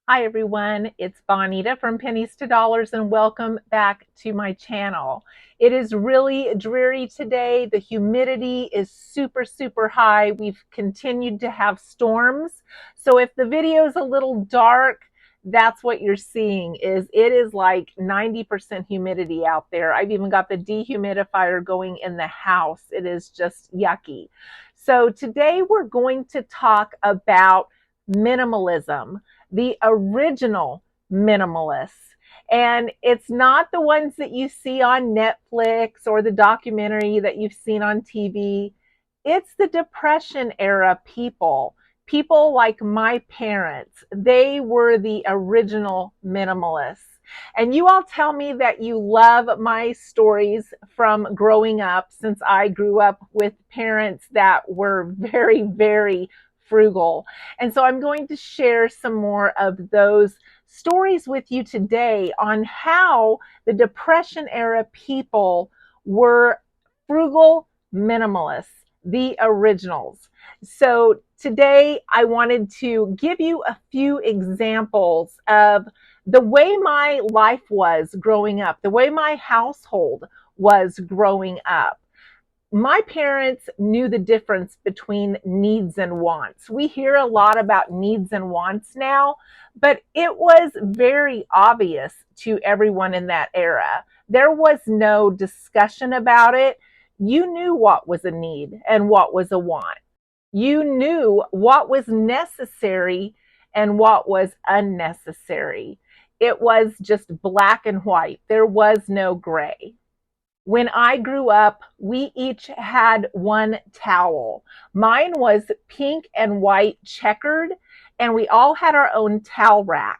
Hi everyone, it's Bonita from Pennies to Dollars and welcome back to my channel. It is really dreary today. The humidity is super high. We've continued to have storms. So if the video is a little dark, that's what you're seeing. It is like 90% humidity out there. I've even got the dehumidifier going in the house. It is just yucky. So today we're going to talk about minimalism, the original minimalists. And it's not the ones that you see on Netflix or the documentary that you've seen on TV. It's the Depression era people. People like my parents. They were the original minimalists. And you all tell me that you love my stories from growing up, since I grew up with parents that were very frugal. And so I'm going to share some more of those stories with you today on how the Depression era people were frugal minimalists, the originals. So today I wanted to give you a few examples of the way my life was growing up, the way my household was growing up. My parents knew the difference between needs and wants. We hear a lot about needs and wants now, but it was very obvious to everyone in that era. There was no discussion about it. You knew what was a need and what was a want. You knew what was necessary and what was unnecessary. It was just black and white. There was no gray. When I grew up, we each had one towel. Mine was pink and white checkered, and we all had our own towel rack.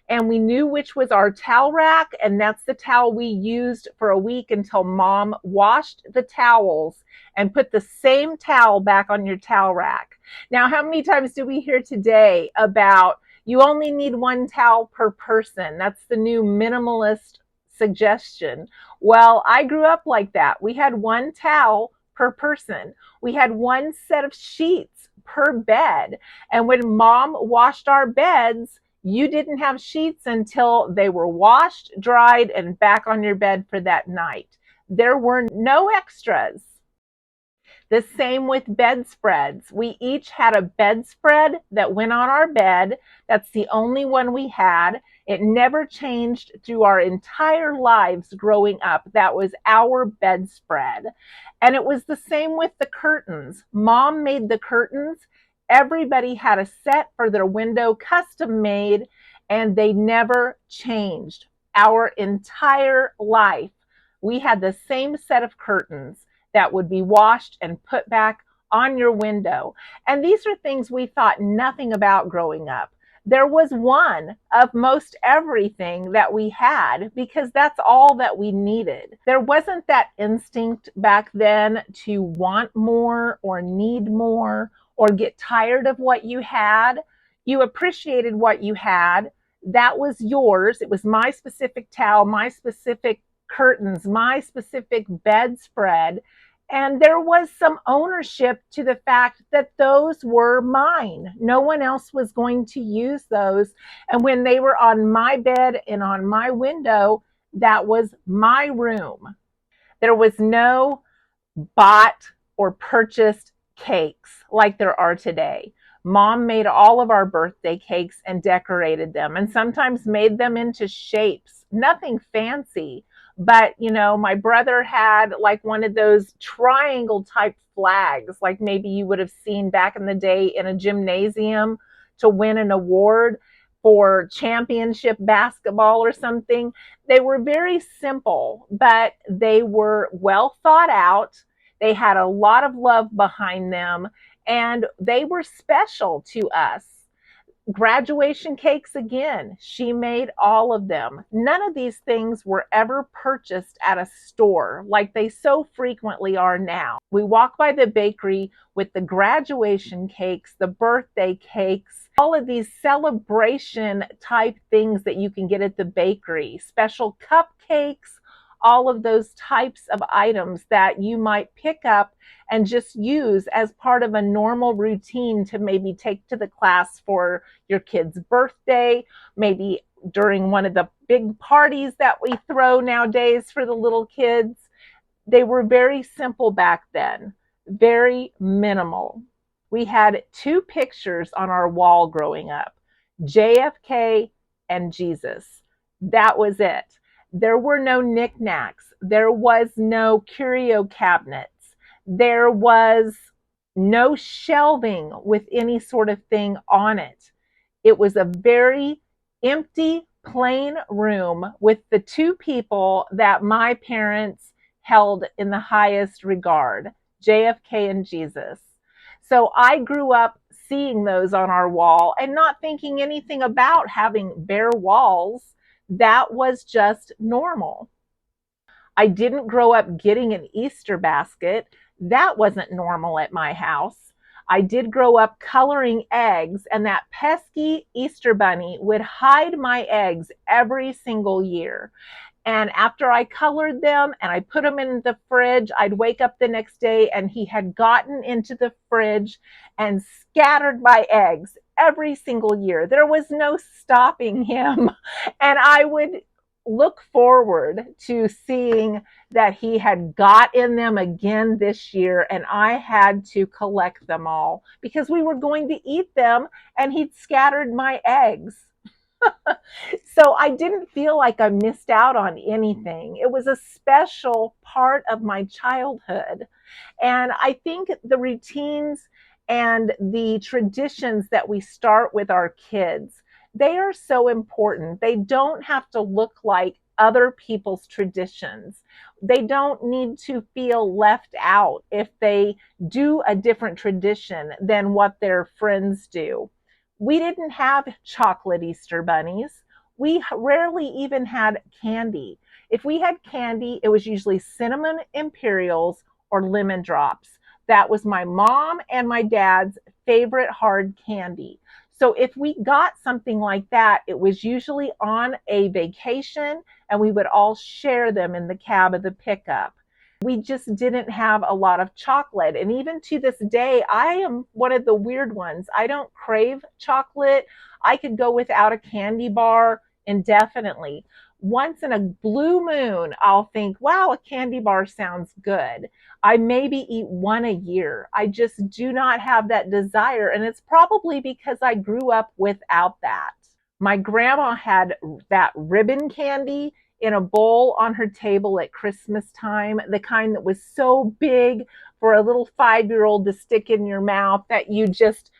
And we knew which was our towel rack, and that's the towel we used for a week until mom washed the towels and put the same towel back on your towel rack. Now, how many times do we hear today about you only need one towel per person? That's the new minimalist suggestion. Well, I grew up like that. We had one towel per person. We had one set of sheets per bed. And when mom washed our beds, you didn't have sheets until they were washed, dried, and back on your bed for that night. There were no extras. The same with bedspreads. We each had a bedspread that went on our bed. That's the only one we had. It never changed through our entire lives growing up. That was our bedspread. And it was the same with the curtains. Mom made the curtains. Everybody had a set for their window, custom made, and they never changed. Our entire life, we had the same set of curtains that would be washed and put back on your window. And these are things we thought nothing about growing up. There was one of most everything that we had because that's all that we needed. There wasn't that instinct back then to want more or need more or get tired of what you had. You appreciated what you had. That was yours. It was my specific towel, my specific curtains, my specific bedspread. And there was some ownership to the fact that those were mine. No one else was going to use those. And when they were on my bed and on my window, that was my room. There was no bought or purchased cakes like there are today. Mom made all of our birthday cakes and decorated them, and sometimes made them into shapes. Nothing fancy, but my brother had like one of those triangle type flags, like maybe you would have seen back in the day in a gymnasium to win an award for championship basketball or something. They were very simple, but they were well thought out. They had a lot of love behind them, and they were special to us. Graduation cakes, again, she made all of them. None of these things were ever purchased at a store like they so frequently are now. We walk by the bakery with the graduation cakes, the birthday cakes, all of these celebration type things that you can get at the bakery, special cupcakes, all of those types of items that you might pick up and just use as part of a normal routine to maybe take to the class for your kid's birthday, maybe during one of the big parties that we throw nowadays for the little kids. They were very simple back then, very minimal. We had two pictures on our wall growing up, JFK and Jesus. That was it. There were no knickknacks. There was no curio cabinets. There was no shelving with any sort of thing on it. It was a very empty, plain room with the two people that my parents held in the highest regard, JFK and Jesus. So I grew up seeing those on our wall and not thinking anything about having bare walls. That was just normal. I didn't grow up getting an Easter basket. That wasn't normal at my house. I did grow up coloring eggs, and that pesky Easter bunny would hide my eggs every single year. And after I colored them and I put them in the fridge, I'd wake up the next day and he had gotten into the fridge and scattered my eggs every single year. There was no stopping him. And I would look forward to seeing that he had got in them again this year, and I had to collect them all because we were going to eat them and he'd scattered my eggs. So I didn't feel like I missed out on anything. It was a special part of my childhood. And I think the routines and the traditions that we start with our kids, they are so important. They don't have to look like other people's traditions. They don't need to feel left out if they do a different tradition than what their friends do. We didn't have chocolate Easter bunnies. We rarely even had candy. If we had candy, it was usually cinnamon Imperials or lemon drops. That was my mom and my dad's favorite hard candy. So if we got something like that, it was usually on a vacation and we would all share them in the cab of the pickup. We just didn't have a lot of chocolate. And even to this day, I am one of the weird ones. I don't crave chocolate. I could go without a candy bar indefinitely. Once in a blue moon, I'll think, wow, a candy bar sounds good. I maybe eat one a year. I just do not have that desire. And it's probably because I grew up without that. My grandma had that ribbon candy in a bowl on her table at Christmas time, the kind that was so big for a little 5-year-old to stick in your mouth that you just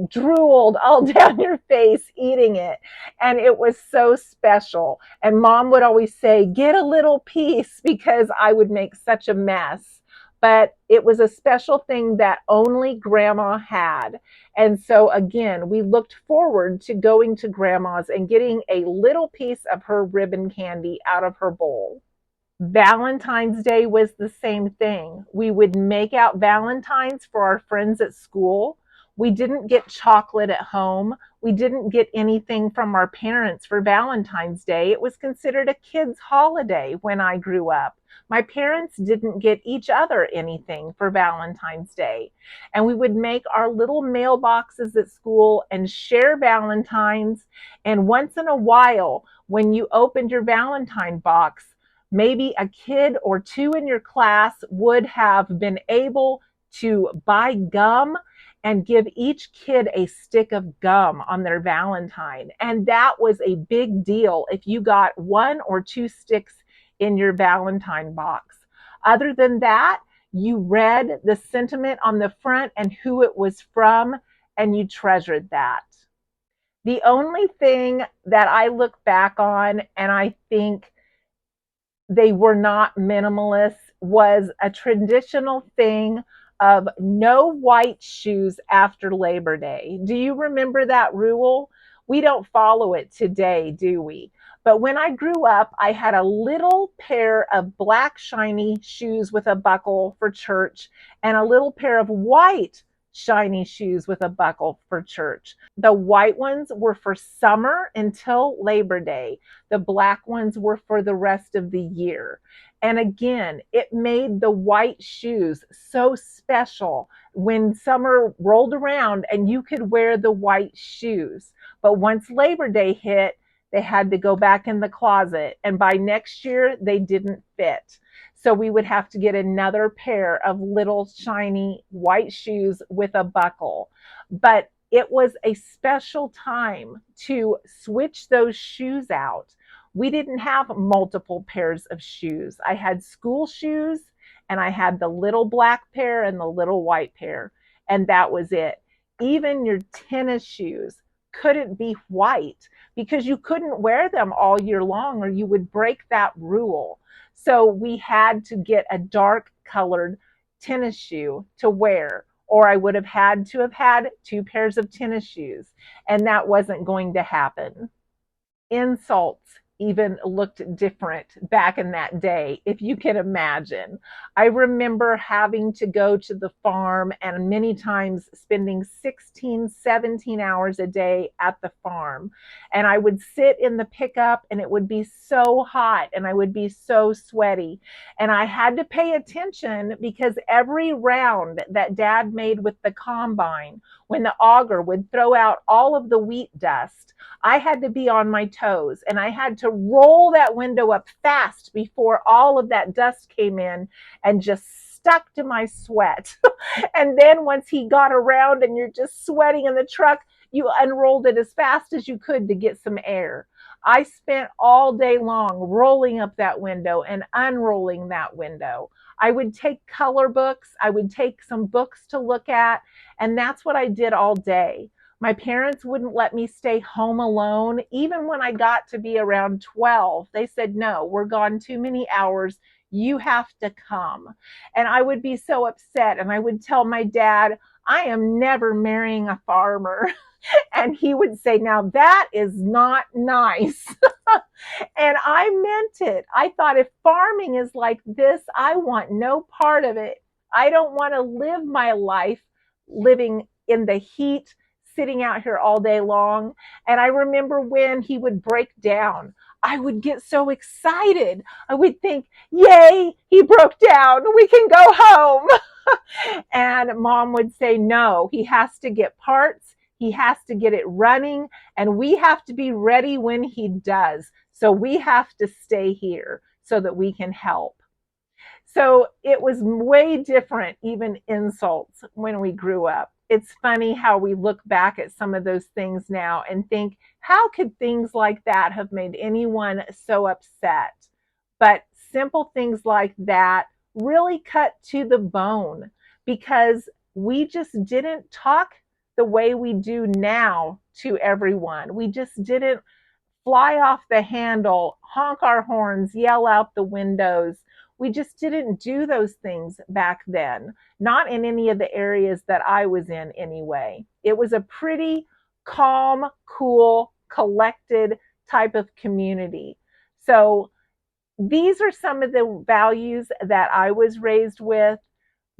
drooled all down your face eating it. And it was so special. And mom would always say, get a little piece because I would make such a mess. But it was a special thing that only grandma had. And so again, we looked forward to going to grandma's and getting a little piece of her ribbon candy out of her bowl. Valentine's Day was the same thing. We would make out Valentines for our friends at school. We didn't get chocolate at home. We didn't get anything from our parents for Valentine's Day. It was considered a kid's holiday when I grew up. My parents didn't get each other anything for Valentine's Day. And we would make our little mailboxes at school and share Valentines. And once in a while, when you opened your Valentine box, maybe a kid or two in your class would have been able to buy gum and give each kid a stick of gum on their Valentine. And that was a big deal if you got one or two sticks in your Valentine box. Other than that, you read the sentiment on the front and who it was from, and you treasured that. The only thing that I look back on and I think they were not minimalists was a traditional thing of no white shoes after Labor Day. Do you remember that rule? We don't follow it today, do we? But when I grew up, I had a little pair of black shiny shoes with a buckle for church and a little pair of white shiny shoes with a buckle for church. The white ones were for summer until Labor Day. The black ones were for the rest of the year. And again, it made the white shoes so special when summer rolled around and you could wear the white shoes. But once Labor Day hit, they had to go back in the closet. And by next year, they didn't fit. So we would have to get another pair of little shiny white shoes with a buckle. But it was a special time to switch those shoes out. We didn't have multiple pairs of shoes. I had school shoes and I had the little black pair and the little white pair, and that was it. Even your tennis shoes couldn't be white because you couldn't wear them all year long or you would break that rule. So we had to get a dark colored tennis shoe to wear, or I would have had to have had two pairs of tennis shoes, and that wasn't going to happen. Insults even looked different back in that day, if you can imagine. I remember having to go to the farm and many times spending 16, 17 hours a day at the farm. And I would sit in the pickup and it would be so hot and I would be so sweaty. And I had to pay attention because every round that Dad made with the combine, when the auger would throw out all of the wheat dust, I had to be on my toes and I had to roll that window up fast before all of that dust came in and just stuck to my sweat. And then once he got around and you're just sweating in the truck, you unrolled it as fast as you could to get some air. I spent all day long rolling up that window and unrolling that window. I would take color books, I would take some books to look at, and that's what I did all day. My parents wouldn't let me stay home alone. Even when I got to be around 12, they said, no, we're gone too many hours. You have to come. And I would be so upset. And I would tell my dad, I am never marrying a farmer. And he would say, now that is not nice. And I meant it. I thought, if farming is like this, I want no part of it. I don't want to live my life living in the heat, sitting out here all day long. And I remember when he would break down, I would get so excited. I would think, yay, he broke down. We can go home. And Mom would say, no, he has to get parts. He has to get it running. And we have to be ready when he does. So we have to stay here so that we can help. So it was way different, even insults, when we grew up. It's funny how we look back at some of those things now and think, how could things like that have made anyone so upset? But simple things like that really cut to the bone because we just didn't talk the way we do now to everyone. We just didn't fly off the handle, honk our horns, yell out the windows. We just didn't do those things back then, not in any of the areas that I was in anyway. It was a pretty calm, cool, collected type of community. So these are some of the values that I was raised with.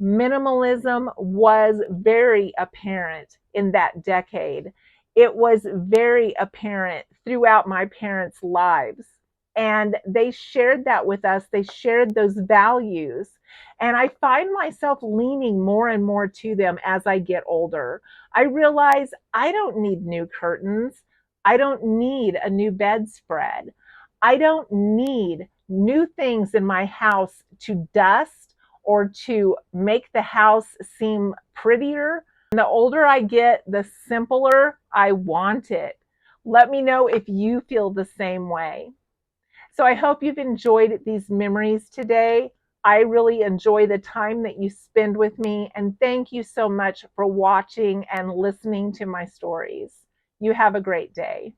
Minimalism was very apparent in that decade. It was very apparent throughout my parents' lives. And they shared that with us. They shared those values. And I find myself leaning more and more to them as I get older. I realize I don't need new curtains. I don't need a new bedspread. I don't need new things in my house to dust or to make the house seem prettier. And the older I get, the simpler I want it. Let me know if you feel the same way. So I hope you've enjoyed these memories today. I really enjoy the time that you spend with me, and thank you so much for watching and listening to my stories. You have a great day.